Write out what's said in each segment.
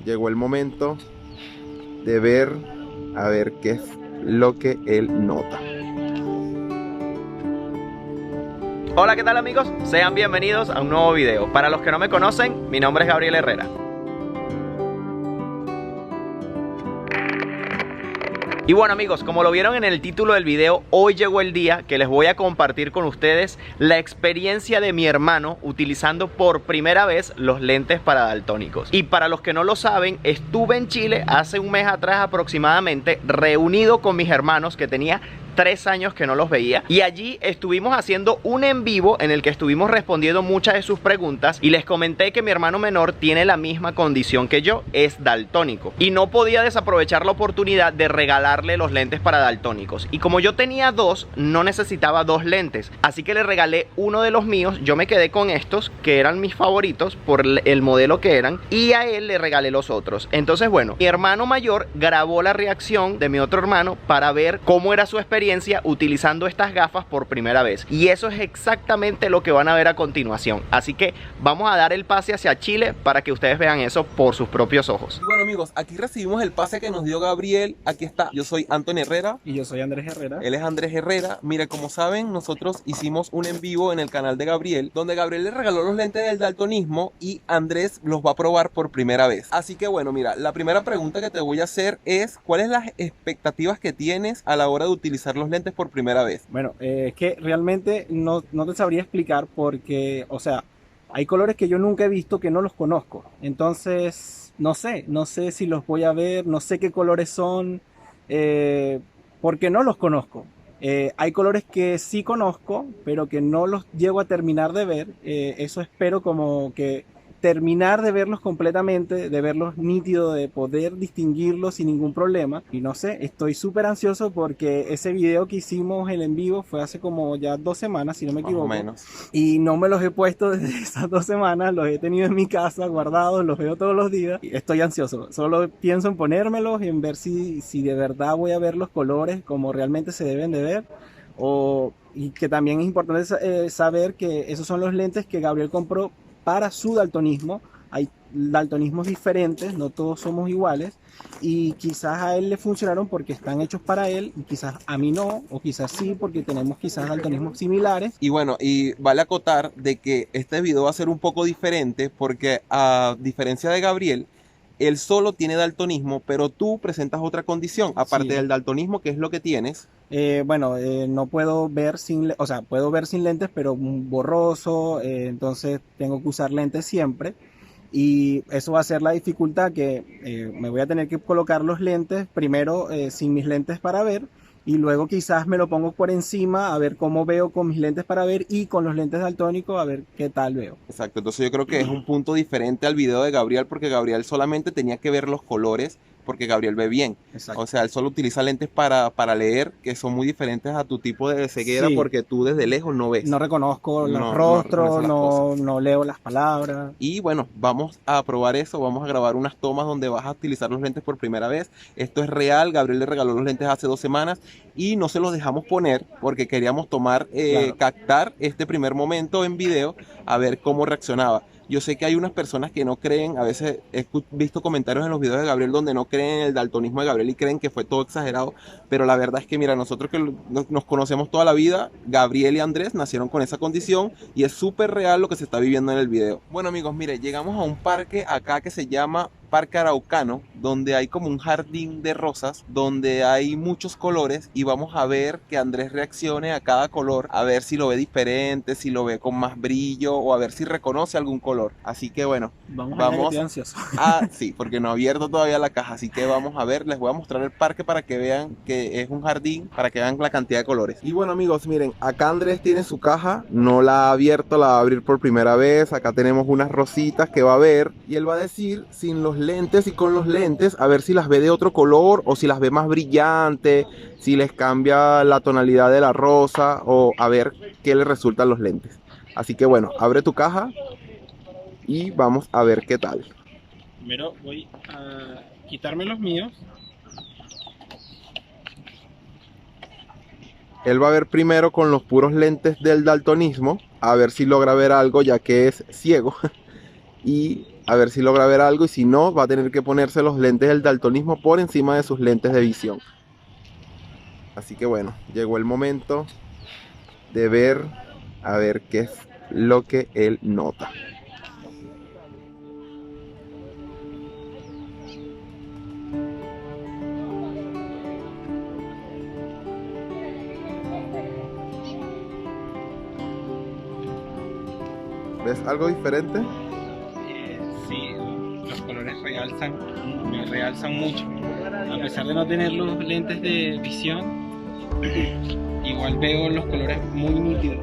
llegó el momento de ver, a ver qué es lo que él nota. Hola, ¿qué tal amigos? Sean bienvenidos a un nuevo video. Para los que no me conocen, mi nombre es Gabriel Herrera. Y bueno amigos, como lo vieron en el título del video, hoy llegó el día que les voy a compartir con ustedes la experiencia de mi hermano utilizando por primera vez los lentes para daltónicos. Y para los que no lo saben, estuve en Chile hace un mes atrás aproximadamente, reunido con mis hermanos que tenía 3 años que no los veía, y allí estuvimos haciendo un en vivo en el que estuvimos respondiendo muchas de sus preguntas y les comenté que mi hermano menor tiene la misma condición que yo, es daltónico, y no podía desaprovechar la oportunidad de regalarle los lentes para daltónicos, y como yo tenía dos, no necesitaba dos lentes, así que le regalé uno de los míos. Yo me quedé con estos que eran mis favoritos por el modelo que eran, y a él le regalé los otros. Entonces bueno, mi hermano mayor grabó la reacción de mi otro hermano para ver cómo era su experiencia utilizando estas gafas por primera vez, y eso es exactamente lo que van a ver a continuación. Así que vamos a dar el pase hacia Chile para que ustedes vean eso por sus propios ojos. Y bueno amigos, aquí recibimos el pase que nos dio Gabriel. Aquí está, yo soy Antonio Herrera. Y yo soy Andrés Herrera. Él es Andrés Herrera. Mire, como saben, nosotros hicimos un en vivo en el canal de Gabriel, donde Gabriel le regaló los lentes del daltonismo y Andrés los va a probar por primera vez. Así que bueno, mira, la primera pregunta que te voy a hacer es: ¿cuáles las expectativas que tienes a la hora de utilizar los lentes por primera vez? Bueno, es que realmente no te sabría explicar porque, o sea, hay colores que yo nunca he visto, que no los conozco. Entonces, no sé si los voy a ver, no sé qué colores son, porque no los conozco. Hay colores que sí conozco, pero que no los llego a terminar de ver. Eso espero como que terminar de verlos completamente, de verlos nítidos, de poder distinguirlos sin ningún problema. Y no sé, estoy súper ansioso porque ese video que hicimos el en vivo fue hace como ya 2 semanas, si no me equivoco. Más o menos. Y no me los he puesto desde esas 2 semanas, los he tenido en mi casa guardados, los veo todos los días. Y estoy ansioso, solo pienso en ponérmelos y en ver si de verdad voy a ver los colores como realmente se deben de ver. Y que también es importante saber que esos son los lentes que Gabriel compró para su daltonismo. Hay daltonismos diferentes, no todos somos iguales, y quizás a él le funcionaron porque están hechos para él, y quizás a mí no, o quizás sí porque tenemos quizás daltonismos similares. Y bueno, y vale acotar de que este video va a ser un poco diferente porque, a diferencia de Gabriel, él solo tiene daltonismo, pero tú presentas otra condición, aparte Sí. del daltonismo, que es lo que tienes. No puedo ver o sea, puedo ver sin lentes, pero borroso, entonces tengo que usar lentes siempre. Y eso va a ser la dificultad, que me voy a tener que colocar los lentes primero sin mis lentes para ver, y luego quizás me lo pongo por encima a ver cómo veo con mis lentes para ver, y con los lentes daltónicos a ver qué tal veo. Exacto, entonces yo creo que es un punto diferente al video de Gabriel, porque Gabriel solamente tenía que ver los colores, porque Gabriel ve bien. Exacto. O sea, él solo utiliza lentes para leer, que son muy diferentes a tu tipo de ceguera, Sí. porque tú desde lejos no ves. No reconozco los No rostros, reconoces las cosas. no leo las palabras. Y bueno, vamos a probar eso, vamos a grabar unas tomas donde vas a utilizar los lentes por primera vez. Esto es real, Gabriel le regaló los lentes hace 2 semanas y no se los dejamos poner porque queríamos tomar, Claro. captar este primer momento en video a ver cómo reaccionaba. Yo sé que hay unas personas que no creen, a veces he visto comentarios en los videos de Gabriel donde no creen en el daltonismo de Gabriel y creen que fue todo exagerado, pero la verdad es que mira, nosotros que nos conocemos toda la vida, Gabriel y Andrés nacieron con esa condición y es súper real lo que se está viviendo en el video. Bueno amigos, mire, llegamos a un parque acá que se llama Parque Araucano, donde hay como un jardín de rosas, donde hay muchos colores, y vamos a ver que Andrés reaccione a cada color, a ver si lo ve diferente, si lo ve con más brillo, o a ver si reconoce algún color. Así que bueno, Vamos. vamos. Estoy ansioso. Sí, porque no ha abierto todavía la caja, así que vamos a ver, les voy a mostrar el parque para que vean que es un jardín, para que vean la cantidad de colores. Y bueno amigos, miren, acá Andrés tiene su caja, no la ha abierto, la va a abrir por primera vez. Acá tenemos unas rositas que va a ver y él va a decir sin los lentes y con los lentes, a ver si las ve de otro color o si las ve más brillante, si les cambia la tonalidad de la rosa, o a ver qué le resultan los lentes. Así que bueno, abre tu caja y vamos a ver qué tal. Primero voy a quitarme los míos. Él va a ver primero con los puros lentes del daltonismo, a ver si logra ver algo ya que es ciego. Y a ver si logra ver algo, y si no, va a tener que ponerse los lentes del daltonismo por encima de sus lentes de visión. Así que bueno, llegó el momento de ver, a ver qué es lo que él nota. ¿Ves algo diferente? Sí, los colores me realzan mucho. A pesar de no tener los lentes de visión, igual veo los colores muy nítidos.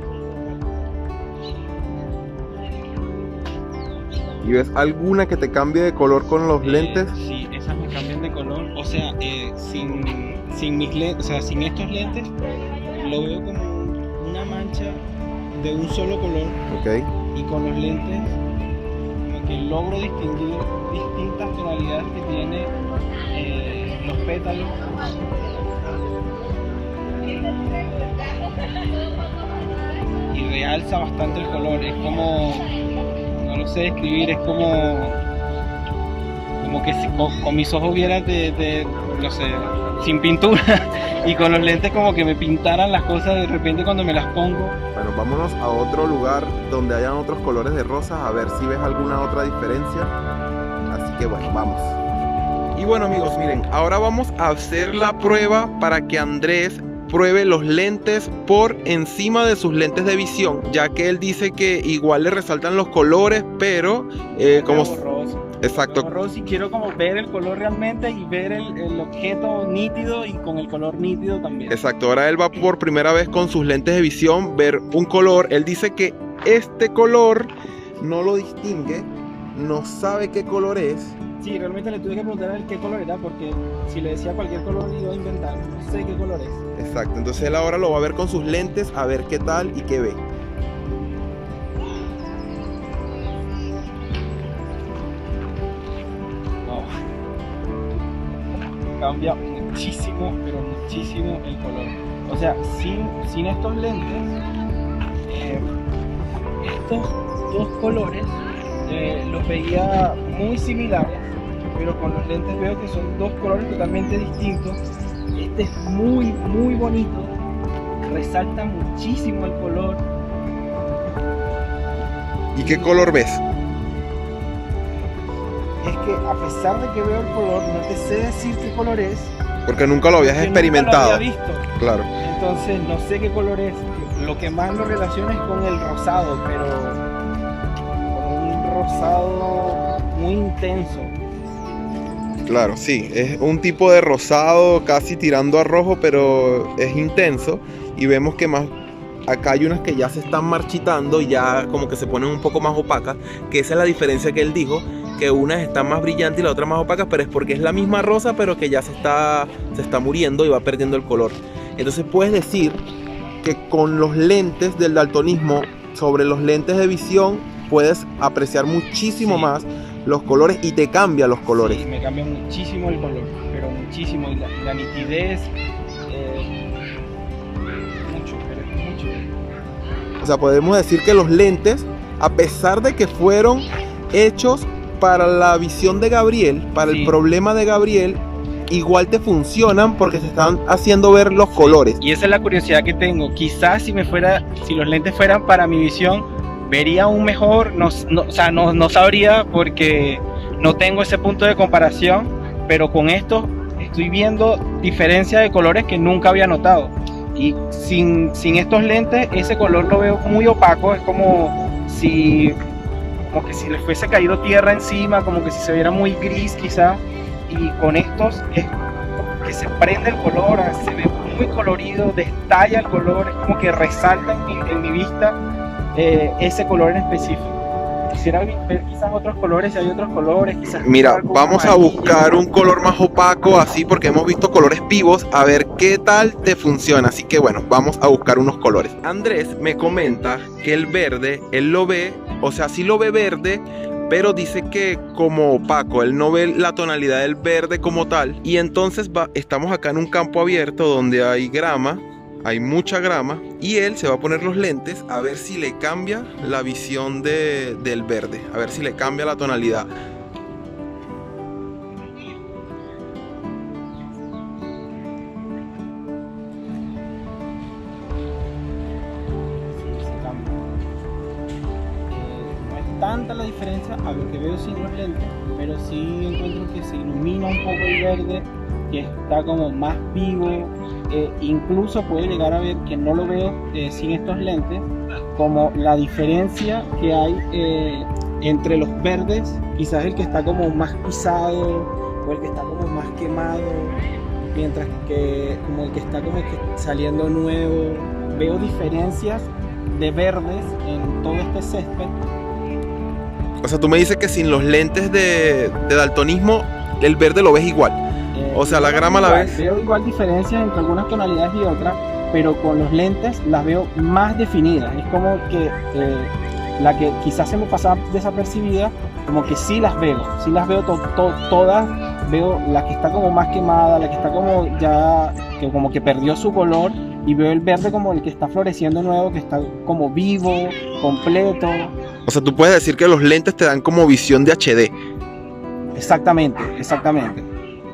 ¿Y ves alguna que te cambie de color con los lentes? Sí, esas me cambian de color. O sea, sin mis lentes, o sea, sin estos lentes, lo veo como una mancha de un solo color. Ok. Y con los lentes, como que logro distinguir distintas tonalidades que tiene los pétalos. Y realza bastante el color. Es como, no lo sé describir, es como que si con mis ojos viera no sé, sin pintura, y con los lentes como que me pintaran las cosas de repente cuando me las pongo. Bueno, vámonos a otro lugar donde hayan otros colores de rosas, a ver si ves alguna otra diferencia. Así que bueno, vamos. Y bueno amigos, miren, ahora vamos a hacer la prueba para que Andrés pruebe los lentes por encima de sus lentes de visión, ya que él dice que igual le resaltan los colores, pero como... borroso. Exacto. Borroso, y quiero como ver el color realmente y ver el objeto nítido y con el color nítido también. Exacto, ahora él va por primera vez con sus lentes de visión ver un color. Él dice que este color no lo distingue, no sabe qué color es. Sí, realmente le tuve que preguntar a él qué color era, porque si le decía cualquier color iba a inventar, no sé qué color es. Exacto, entonces él ahora lo va a ver con sus lentes, a ver qué tal y qué ve. Cambia muchísimo, pero muchísimo el color. O sea, sin estos lentes, estos dos colores los veía muy similares, pero con los lentes veo que son dos colores totalmente distintos. Este es muy, muy bonito, resalta muchísimo el color. ¿Y qué color ves? Es que a pesar de que veo el color, no te sé decir qué color es. Porque nunca lo habías porque experimentado. Nunca lo había visto. Claro. Entonces no sé qué color es. Lo que más lo relaciono es con el rosado, pero con un rosado muy intenso. Claro, sí, es un tipo de rosado casi tirando a rojo, pero es intenso. Y vemos que más acá hay unas que ya se están marchitando y ya como que se ponen un poco más opacas, que esa es la diferencia que él dijo, que unas están más brillantes y la otra más opacas, pero es porque es la misma rosa, pero que ya se está muriendo y va perdiendo el color. Entonces puedes decir que con los lentes del daltonismo, sobre los lentes de visión, puedes apreciar muchísimo más los colores y te cambia los colores. Sí, me cambia muchísimo el color, pero muchísimo, y la nitidez, mucho. O sea, podemos decir que los lentes, a pesar de que fueron hechos para la visión de Gabriel, para el problema de Gabriel, igual te funcionan porque se están haciendo ver los colores. Y esa es la curiosidad que tengo. Quizás si los lentes fueran para mi visión, vería aún mejor, no sabría, porque no tengo ese punto de comparación, pero con esto estoy viendo diferencia de colores que nunca había notado. Y sin estos lentes, ese color lo veo muy opaco, es como que si le fuese caído tierra encima, como que si se viera muy gris quizá, y con estos es como que se prende el color, se ve muy colorido, destalla el color, es como que resalta en mi vista ese color en específico. Quisiera ver quizás otros colores, si hay otros colores, quizás. Mira, vamos a buscar un color más opaco, así, porque hemos visto colores vivos, a ver qué tal te funciona. Así que bueno, vamos a buscar unos colores. Andrés me comenta que el verde, él lo ve, o sea, sí lo ve verde, pero dice que como opaco, él no ve la tonalidad del verde como tal. Y entonces estamos acá en un campo abierto donde hay grama, hay mucha grama y él se va a poner los lentes a ver si le cambia la visión del verde, a ver si le cambia la tonalidad. No es tanta la diferencia a lo que veo sin los lentes, pero sí encuentro que se ilumina un poco el verde, que está como más vivo. Incluso puede llegar a ver, que no lo veo sin estos lentes, como la diferencia que hay entre los verdes, quizás el que está como más pisado o el que está como más quemado, mientras que como el que está como que saliendo nuevo. Veo diferencias de verdes en todo este césped. O sea, tú me dices que sin los lentes de daltonismo el verde lo ves igual. O sea, la grama la ves. Veo igual diferencias entre algunas tonalidades y otras, pero con los lentes las veo más definidas. Es como que la que quizás se me pasaba desapercibida, como que sí las veo todas. Veo la que está como más quemada, la que está como ya, que como que perdió su color, y veo el verde como el que está floreciendo nuevo, que está como vivo, completo. O sea, tú puedes decir que los lentes te dan como visión de HD. Exactamente.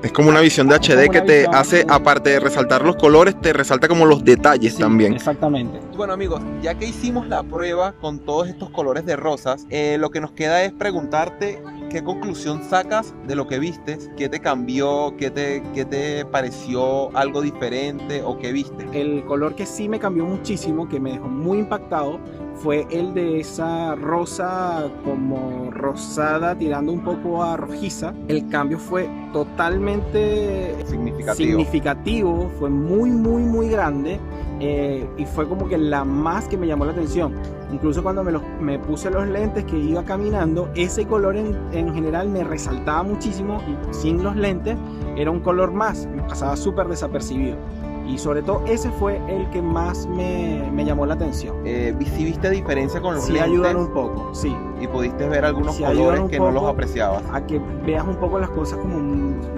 Es como una visión de HD que te hace, aparte de resaltar los colores, te resalta como los detalles también. Exactamente. Bueno amigos, ya que hicimos la prueba con todos estos colores de rosas, lo que nos queda es preguntarte qué conclusión sacas de lo que vistes, qué te cambió, qué te pareció algo diferente o qué viste. El color que sí me cambió muchísimo, que me dejó muy impactado, fue el de esa rosa como rosada tirando un poco a rojiza. El cambio fue totalmente significativo, fue muy grande, y fue como que la más que me llamó la atención. Incluso cuando me puse los lentes, que iba caminando, ese color en general me resaltaba muchísimo, y sin los lentes era un color más, me pasaba súper desapercibido. Y sobre todo ese fue el que más me llamó la atención. ¿Sí viste diferencia con los sí, lentes? Ayudan un poco, sí. Y pudiste ver algunos Sí, colores que no poco los apreciabas. a que veas un poco las cosas como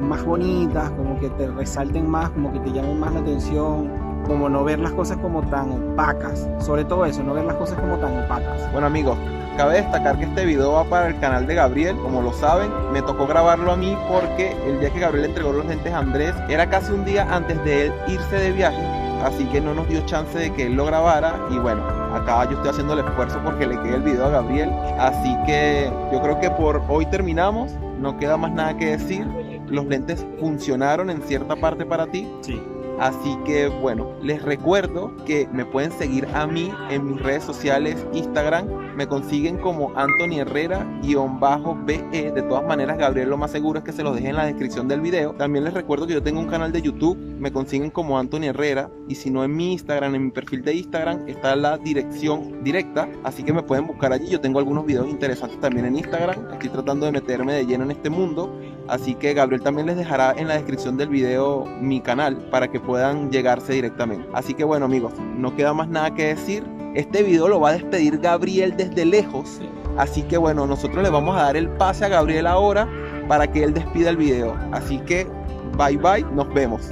más bonitas, como que te resalten más, como que te llamen más la atención, como no ver las cosas como tan opacas. Sobre todo eso, no ver las cosas como tan opacas. Bueno amigos, cabe destacar que este video va para el canal de Gabriel. Como lo saben, me tocó grabarlo a mí porque el día que Gabriel le entregó los lentes a Andrés era casi un día antes de él irse de viaje, así que no nos dio chance de que él lo grabara. Y bueno, acá yo estoy haciendo el esfuerzo porque le quede el video a Gabriel, así que yo creo que por hoy terminamos. No queda más nada que decir. Los lentes funcionaron en cierta parte para ti. Sí. Así que bueno, les recuerdo que me pueden seguir a mí en mis redes sociales. Instagram me consiguen como Anthony Herrera_BE. De todas maneras, Gabriel, lo más seguro es que se los deje en la descripción del video. También les recuerdo que yo tengo un canal de YouTube, me consiguen como Anthony Herrera, y si no, en mi Instagram, en mi perfil de Instagram está la dirección directa, así que me pueden buscar allí. Yo tengo algunos videos interesantes también en Instagram, estoy tratando de meterme de lleno en este mundo, así que Gabriel también les dejará en la descripción del video mi canal para que puedan llegarse directamente. Así que bueno amigos, no queda más nada que decir. Este video lo va a despedir Gabriel desde lejos, así que bueno, nosotros le vamos a dar el pase a Gabriel ahora para que él despida el video. Así que bye bye, nos vemos.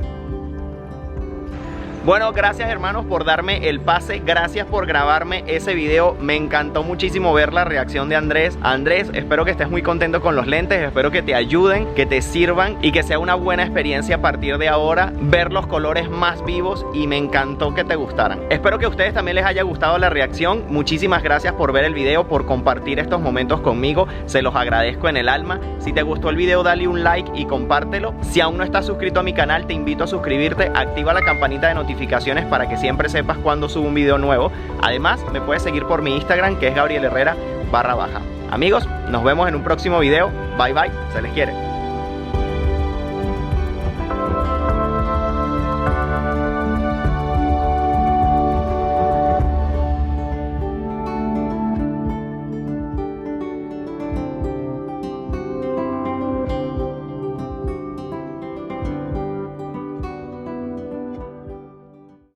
Bueno, gracias hermanos por darme el pase, gracias por grabarme ese video, me encantó muchísimo ver la reacción de Andrés. Andrés, espero que estés muy contento con los lentes, espero que te ayuden, que te sirvan y que sea una buena experiencia a partir de ahora ver los colores más vivos, y me encantó que te gustaran. Espero que a ustedes también les haya gustado la reacción. Muchísimas gracias por ver el video, por compartir estos momentos conmigo, se los agradezco en el alma. Si te gustó el video, dale un like y compártelo. Si aún no estás suscrito a mi canal, te invito a suscribirte, activa la campanita de notificaciones para que siempre sepas cuando subo un video nuevo. Además, me puedes seguir por mi Instagram, que es Gabriel Herrera _. Amigos, nos vemos en un próximo video. Bye bye, se les quiere.